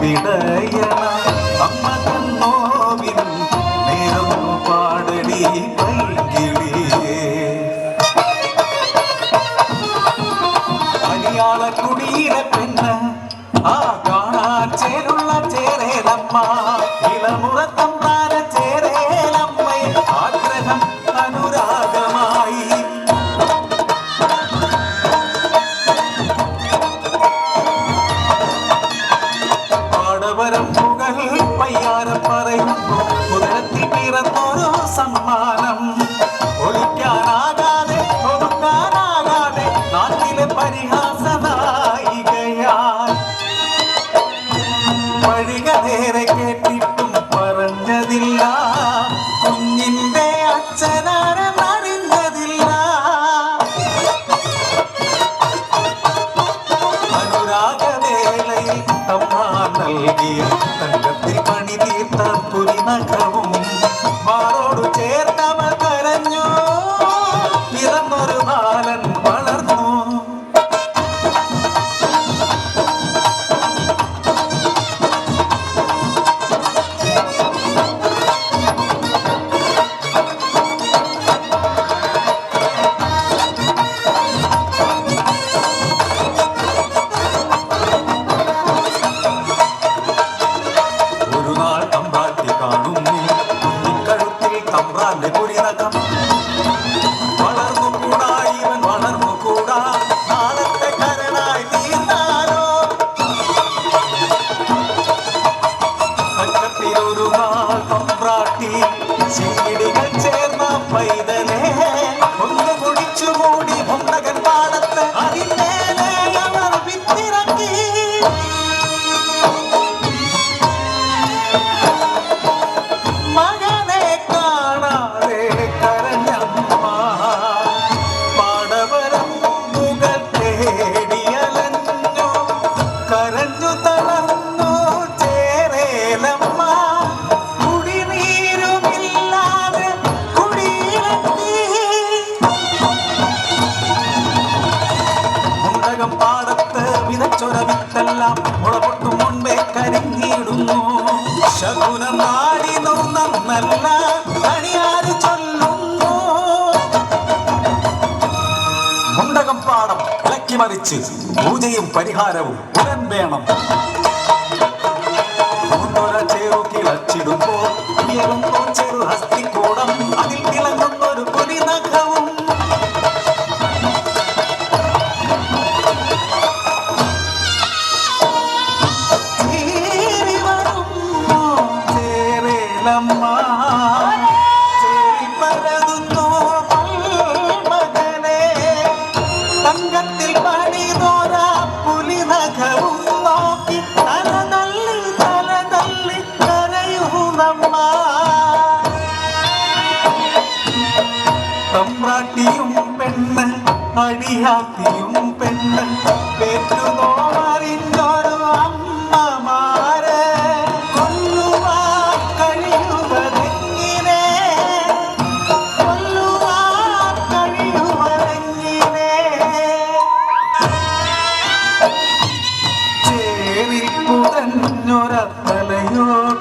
പിടയണ അമ്മ കണ്ണോവിൻ നേരം പാടടി പൈകിളിയേ. മലയാള കുടിയിലെ പെണ്ണ് ആ കാണാൻ ചേരുള്ള ചേരേലമ്മ ഇളമുറത്തമ്പാന ചേരേലമ്മയെ ആഗ്രഹം അനുരാഗമായി. പാടവരമ്പുകൾ പയ്യാരം പറയുന്നു കുതിരത്തിൽ പിറന്നൊരു സമ്മാനം. ഒളിക്കാനാകാതെ ഒതുക്കാനാകാതെ നാട്ടിലെ പരിഹാസനായികയാൽ വഴിക നേരെ കേട്ടിട്ടും പറഞ്ഞതില്ല കുഞ്ഞിന്റെ അച്ഛനാരെന്നറിഞ്ഞതില്ല. അനുരാഗവേളയിൽ അമ്മ നൽകിയ തങ്കത്തിൽ പണി തീർത്ത പുരിനഖവും മാറോടു ചേർത്തവൾ കരഞ്ഞു. പിറന്നൊരു ബാലൻ വളർന്നു. ഒരു നാൾ തമ്പ്രാട്ടി കാണുന്നു കുഞ്ഞിക്കഴുത്തിൽ തമ്പ്രാന്റെ പുരിനഖം. വളർന്നുകൂടാ ഇവൻ വളർന്നുകൂടാ നാളത്തെ കരനായി തീർന്നാലോ. പച്ചത്തിലൊരു നാൾ തമ്പ്രാട്ടി ശീടികൾ ചേർന്ന പൈതലേ ഒന്ന് കുടിച്ചുകൂടി മുണ്ടകൻ പാടത്ത് അതിന്മേലെ അവർ വിത്തിറക്കി. മകനെ കാണാതെ കരഞ്ഞമ്മ പാടവരമ്പുകൾ തേടിയലഞ്ഞു. കരഞ്ഞു തളർന്നു ചേരേലമ്മ കുടിനീരുമില്ലാതെ കുടിയിലെത്തി. മുണ്ടകം പാടത്ത് വിതച്ചൊര വിത്തെല്ലാം മുളപൊട്ടും മുൻപേ കരിഞ്ഞിടുന്നു. ശകുനം നാടിനു നന്നല്ല അണിയാര് ചൊല്ലുന്നു. മുണ്ടകം പാടം ഇളക്കി മറിച്ച് പൂജയും പരിഹാരവും ഉടൻ വേണം. മുണ്ടൊര ചേറു കിളച്ചിടുമ്പോൾ ഉയരുന്നോ ചെറു ഹസ്തിക്കൂടം അതിൽ തിളങ്ങുന്നൊരു പുരിനഖവും. ചേരേലമ്മ ചേരിപ്പരതുന്നു മകനെ തങ്കത്തിൽ പണിതോര പുലിനഖവും നോക്കി തലതള്ളി കരയുന്നമ്മ. തമ്പ്രാട്ടിയും പെണ്ണ് അടിയാത്തിയും പെണ്ണ് പേറ്റുനോമറിഞ്ഞൊരു അമ്മമാരെ കൊല്ലുവാൻ കഴിയുവതെങ്ങിനെ കൊല്ലുവാൻ കഴിയുവതെങ്ങിനെ. ചേരിൽ പുതഞ്ഞൊര തലയോട്